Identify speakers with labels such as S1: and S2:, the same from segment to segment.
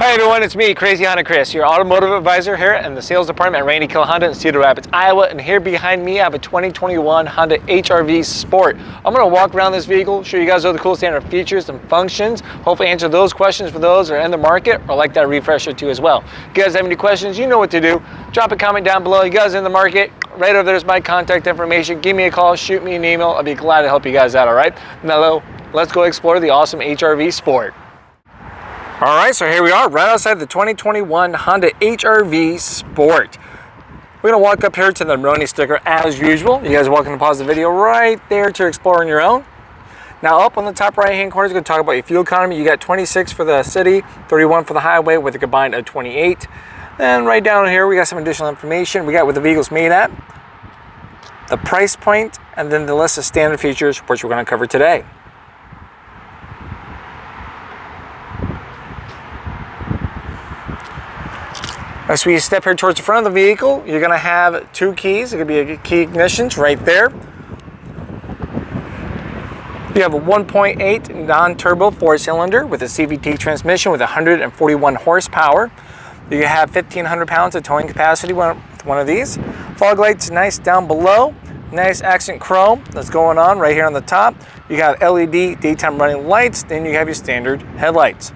S1: Hi everyone, it's me, Crazy Honda Chris, your automotive advisor here in the sales department at Randy Kuehl Honda in Cedar Rapids, Iowa. And here behind me I have a 2021 Honda HR-V Sport. I'm going to walk around this vehicle, show you guys all the cool standard features and functions, hopefully answer those questions for those that are in the market or like that refresher too as well. If you guys have any questions, you know what to do. Drop a comment down below. You guys in the market, right over there's my contact information. Give me a call, shoot me an email. I'll be glad to help you guys out, all right? Now let's go explore the awesome HR-V Sport. All right, so here we are right outside the 2021 Honda HR-V Sport. We're gonna walk up here to the Maroni sticker as usual. You guys are welcome to pause the video right there to explore on your own. Now up on the top right hand corner is gonna talk about your fuel economy. You got 26 for the city, 31 for the highway with a combined of 28. Then right down here we got some additional information. We got what the vehicle's made at, the price point, and then the list of standard features which we're gonna cover today. As we step here towards the front of the vehicle, you're going to have two keys. It could be a key ignitions right there. You have a 1.8 non-turbo 4-cylinder with a CVT transmission with 141 horsepower. You have 1,500 pounds of towing capacity with one of these. Fog lights nice down below. Nice accent chrome that's going on right here on the top. You have LED daytime running lights. Then you have your standard headlights.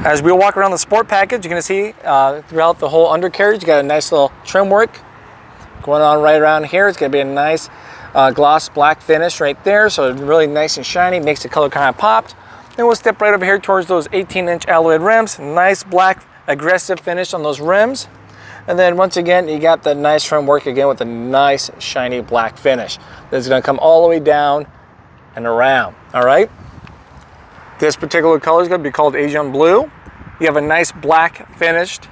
S1: As we walk around the Sport package, you're going to see throughout the whole undercarriage, you got a nice little trim work going on right around here. It's going to be a nice gloss black finish right there, so it's really nice and shiny, makes the color kind of pop. Then we'll step right over here towards those 18-inch alloyed rims. Nice black aggressive finish on those rims. And then once again, you got the nice trim work again with a nice shiny black finish. This is going to come all the way down and around, all right? This particular color is going to be called Asian Blue. You have a nice black finished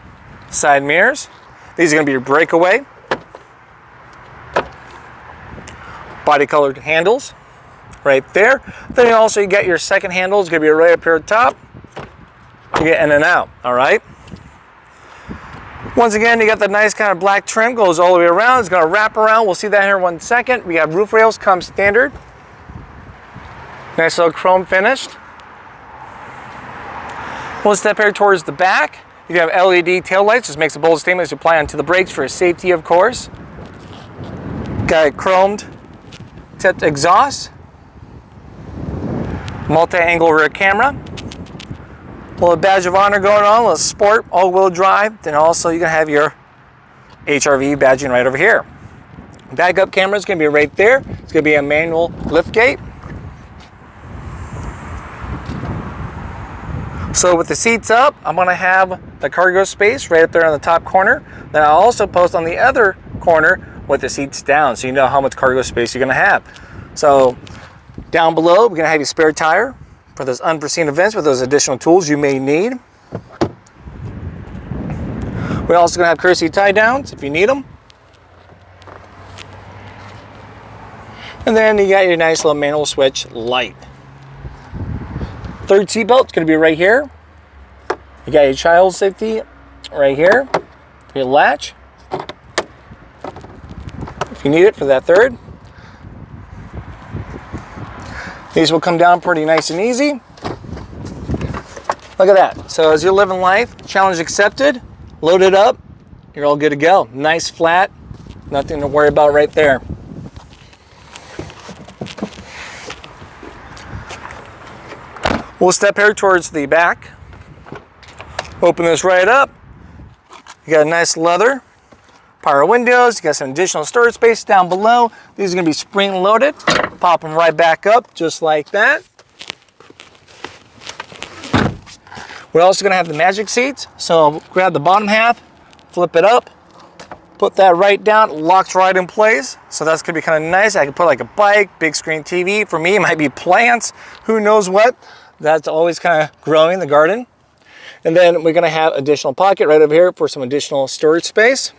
S1: side mirrors. These are going to be your breakaway. Body colored handles right there. Then also you got your second handle. It's going to be right up here at the top. You get in and out, all right? Once again, you got the nice kind of black trim, goes all the way around. It's going to wrap around. We'll see that here in 1 second. We have roof rails come standard. Nice little chrome finished. We'll step here towards the back. You have LED tail lights. This makes a bold statement as you apply onto the brakes for safety, of course. Got a chromed tipped exhaust. Multi-angle rear camera. A little badge of honor going on. A little Sport all-wheel drive. Then also you're going to have your HR-V badging right over here. Backup camera is going to be right there. It's going to be a manual lift gate. So with the seats up, I'm going to have the cargo space right up there on the top corner. Then I'll also post on the other corner with the seats down so you know how much cargo space you're going to have. So down below, we're going to have your spare tire for those unforeseen events with those additional tools you may need. We're also going to have courtesy tie downs if you need them. And then you got your nice little manual switch light. Third seat belt is going to be right here. You got your child safety right here. Your latch, if you need it for that third. These will come down pretty nice and easy. Look at that. So as you're living life, challenge accepted, load it up, you're all good to go. Nice flat, nothing to worry about right there. We'll step here towards the back. Open this right up. You got a nice leather, power windows. You got some additional storage space down below. These are going to be spring loaded. Pop them right back up just like that. We're also going to have the magic seats. So grab the bottom half, flip it up, put that right down. It locks right in place. So that's going to be kind of nice. I can put like a bike, big screen TV. For me, it might be plants. Who knows what? That's always kind of growing in the garden. And then we're going to have additional pocket right over here for some additional storage space.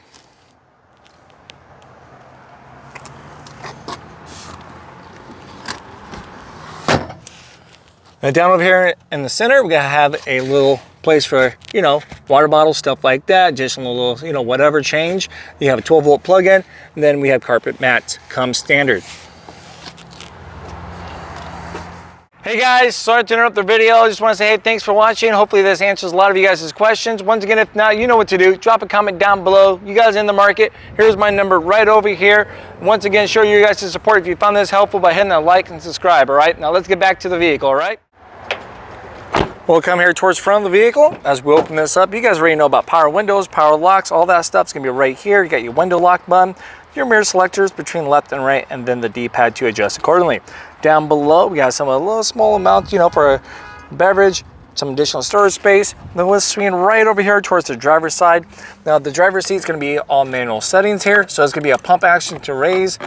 S1: And down over here in the center, we're going to have a little place for, you know, water bottles, stuff like that. Additional little, you know, whatever change. You have a 12-volt plug-in. And then we have carpet mats come standard. Hey guys, sorry to interrupt the video. I just want to say, hey, thanks for watching. Hopefully this answers a lot of you guys' questions. Once again, if not, you know what to do. Drop a comment down below. You guys in the market, here's my number right over here. Once again, show you guys the support if you found this helpful by hitting a like and subscribe, all right? Now let's get back to the vehicle, all right? We'll come here towards the front of the vehicle as we open this up. You guys already know about power windows, power locks, all that stuff's gonna be right here. You got your window lock button, your mirror selectors between left and right, and then the D-pad to adjust accordingly. Down below, we got some a little small amounts, you know, for a beverage, some additional storage space. Then let's swing right over here towards the driver's side. Now the driver's seat is going to be all manual settings here, so it's going to be a pump action to raise,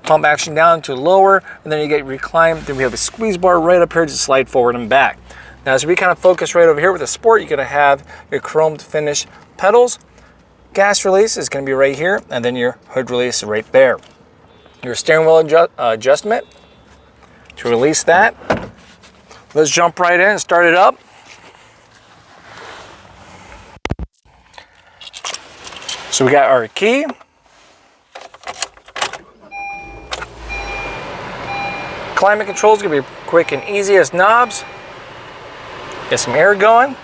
S1: pump action down to lower, and then you get recline. Then we have a squeeze bar right up here to slide forward and back. Now as we kind of focus right over here with the Sport, you're going to have your chromed finish pedals. Gas release is going to be right here, and then your hood release right there. Your steering wheel adjustment. To release that, let's jump right in and start it up. So we got our key. Climate control is going to be quick and easy as knobs. Get some air going.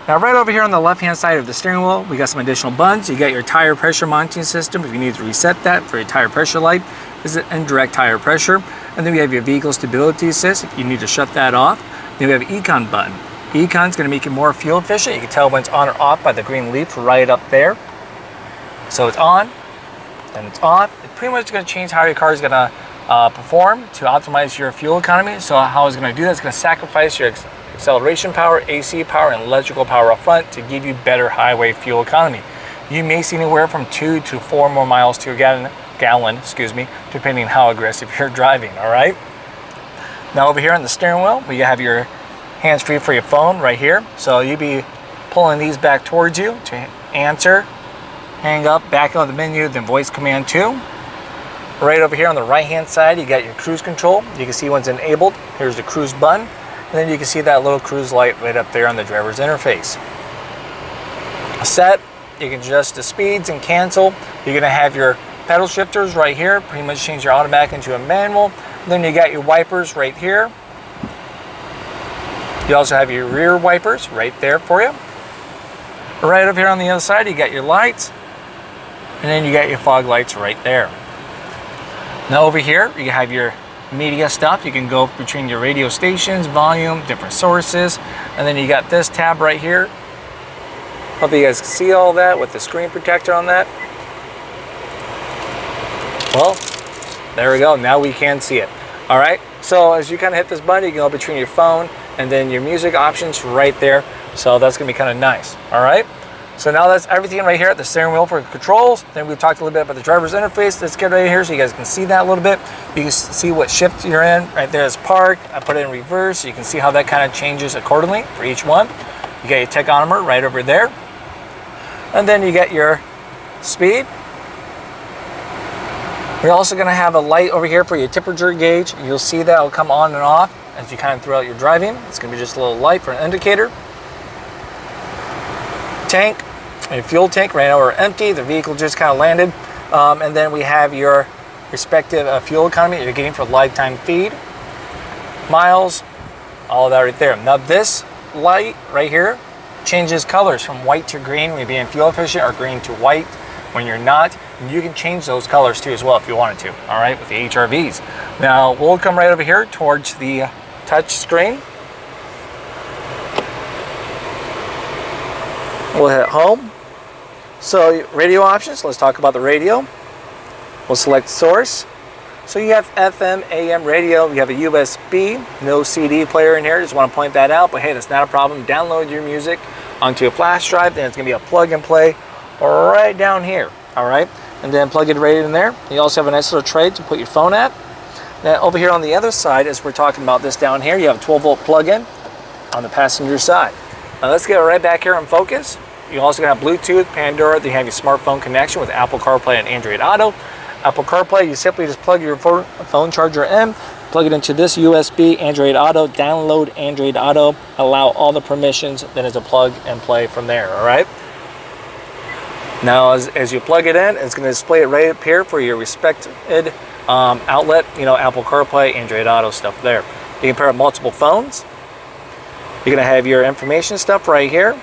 S1: Now right over here on the left hand side of the steering wheel, we got some additional buttons. You got your tire pressure monitoring system if you need to reset that for your tire pressure light. This is indirect tire pressure. And then we have your vehicle stability assist if you need to shut that off. Then we have an Econ button. Econ's going to make it more fuel efficient. You can tell when it's on or off by the green leaf right up there. So it's on, then it's off. It's pretty much going to change how your car is going to perform to optimize your fuel economy. So how it's going to do that, it's going to sacrifice your acceleration power, AC power, and electrical power up front to give you better highway fuel economy. You may see anywhere from 2 to 4 more miles to a gallon, depending on how aggressive you're driving, all right? Now over here on the steering wheel, we have your hands-free for your phone right here. So you'll be pulling these back towards you to answer, hang up, back on the menu, then voice command 2. Right over here on the right-hand side, you got your cruise control. You can see when it's enabled. Here's the cruise button. And then you can see that little cruise light right up there on the driver's interface. Set, you can adjust the speeds and cancel. You're gonna have your pedal shifters right here, pretty much change your automatic into a manual. Then you got your wipers right here. You also have your rear wipers right there for you. Right over here on the other side, you got your lights, and then you got your fog lights right there. Now over here, you have your media stuff. You can go between your radio stations, volume, different sources, and then you got this tab right here. Hope you guys can see all that with the screen protector on that. Well, there we go. Now we can see it. All right. So as you kind of hit this button, you can go between your phone and then your music options right there. So that's going to be kind of nice. All right. So now that's everything right here at the steering wheel for controls. Then we talked a little bit about the driver's interface. Let's get right here so you guys can see that a little bit. You can see what shift you're in. Right there is park. I put it in reverse. So you can see how that kind of changes accordingly for each one. You got your tachometer right over there. And then you get your speed. We're also going to have a light over here for your temperature gauge. You'll see that will come on and off as you kind of throughout your driving. It's going to be just a little light for an indicator. Tank, your fuel tank right now are empty. The vehicle just kind of landed. And then we have your respective fuel economy that you're getting for lifetime feed. Miles, all of that right there. Now this light right here changes colors from white to green when you're being fuel efficient, or green to white when you're not. And you can change those colors too as well if you wanted to, all right, with the HRVs. Now we'll come right over here towards the touch screen. We'll hit home. So radio options, let's talk about the radio. We'll select source. So you have FM, AM radio, you have a USB, no CD player in here, just want to point that out, but hey, that's not a problem. Download your music onto a flash drive, then it's going to be a plug and play right down here, all right? And then plug it right in there. You also have a nice little tray to put your phone at. Now over here on the other side, as we're talking about this down here, you have a 12-volt plug-in on the passenger side. Now let's get right back here and focus. You also have Bluetooth, Pandora, then you have your smartphone connection with Apple CarPlay and Android Auto. Apple CarPlay, you simply just plug your phone charger in, plug it into this USB, Android Auto, download Android Auto, allow all the permissions, then it's a plug and play from there, all right? Now, as you plug it in, it's going to display it right up here for your respected outlet, you know, Apple CarPlay, Android Auto stuff there. You can pair up multiple phones. You're gonna have your information stuff right here.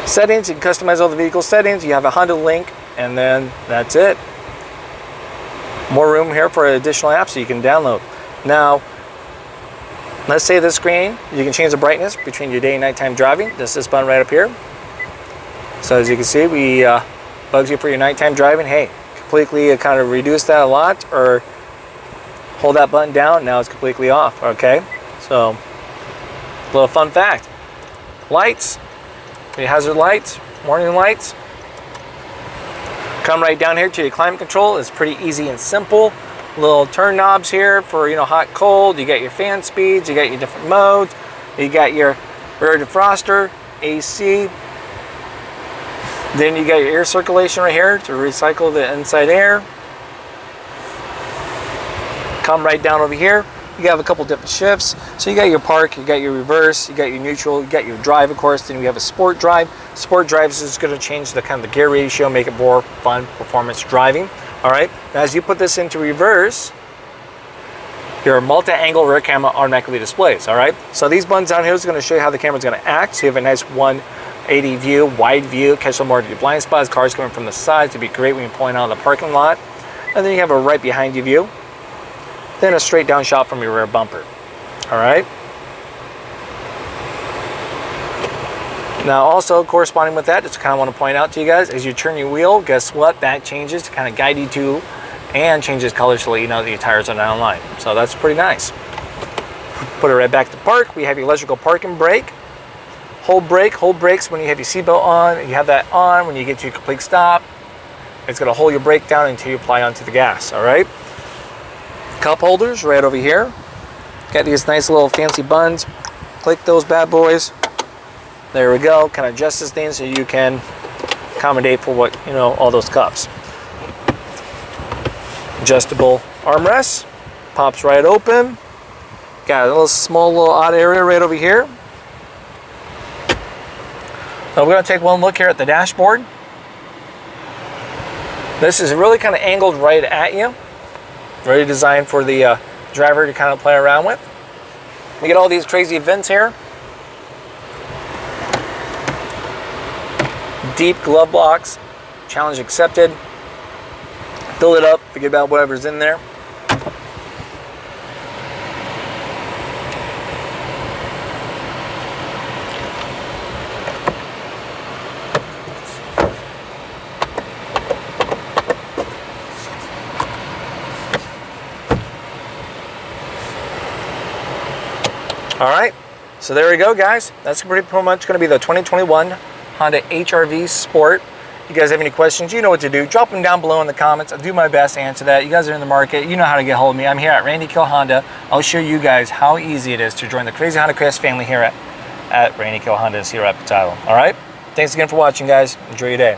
S1: Settings, you can customize all the vehicle settings. You have a Honda link, and then that's it. More room here for additional apps so you can download. Now, let's say this screen, you can change the brightness between your day and nighttime driving. This button right up here. So as you can see, we bugs you for your nighttime driving. Hey, completely kind of reduce that a lot, or hold that button down, now it's completely off, okay? So, a little fun fact. Lights, your hazard lights, warning lights. Come right down here to your climate control. It's pretty easy and simple. Little turn knobs here for, hot, cold. You got your fan speeds, you got your different modes. You got your rear defroster, AC. Then you got your air circulation right here to recycle the inside air. Come right down over here. You have a couple different shifts. So you got your park, you got your reverse, you got your neutral, you got your drive, of course. Then you have a sport drive. Sport drive is going to change the kind of the gear ratio, make it more fun performance driving. All right. Now, as you put this into reverse, your multi-angle rear camera automatically displays. All right. So these buttons down here is going to show you how the camera is going to act. So you have a nice 180 view, wide view, catch some more of your blind spots. Cars coming from the sides to be great when you're pulling out of the parking lot. And then you have a right behind you view. Then a straight down shot from your rear bumper. All right. Now also corresponding with that, just kind of want to point out to you guys, as you turn your wheel, guess what? That changes to kind of guide you to, and changes colors to let you know that your tires are down line. So that's pretty nice. Put it right back to park. We have your electrical parking brake. Hold brakes when you have your seatbelt on. You have that on when you get to a complete stop. It's going to hold your brake down until you apply onto the gas. All right. Cup holders right over here. Got these nice little fancy buttons. Click those bad boys. There we go. Kind of adjust this thing so you can accommodate for what, all those cups. Adjustable armrest. Pops right open. Got a little small odd area right over here. Now we're going to take one look here at the dashboard. This is really kind of angled right at you. Really designed for the driver to kind of play around with. You get all these crazy vents here. Deep glove box. Challenge accepted. Fill it up. Forget about whatever's in there. All right, so there we go, guys. That's pretty much going to be the 2021 Honda HR-V Sport. You guys have any questions, you know what to do. Drop them down below in the comments. I'll do my best to answer that. You guys are in the market. You know how to get a hold of me. I'm here at Randy Kuehl Honda. I'll show you guys how easy it is to join the Crazy Honda Chris family here at Randy Kuehl Honda Cedar Rapids, Iowa. All right, thanks again for watching, guys. Enjoy your day.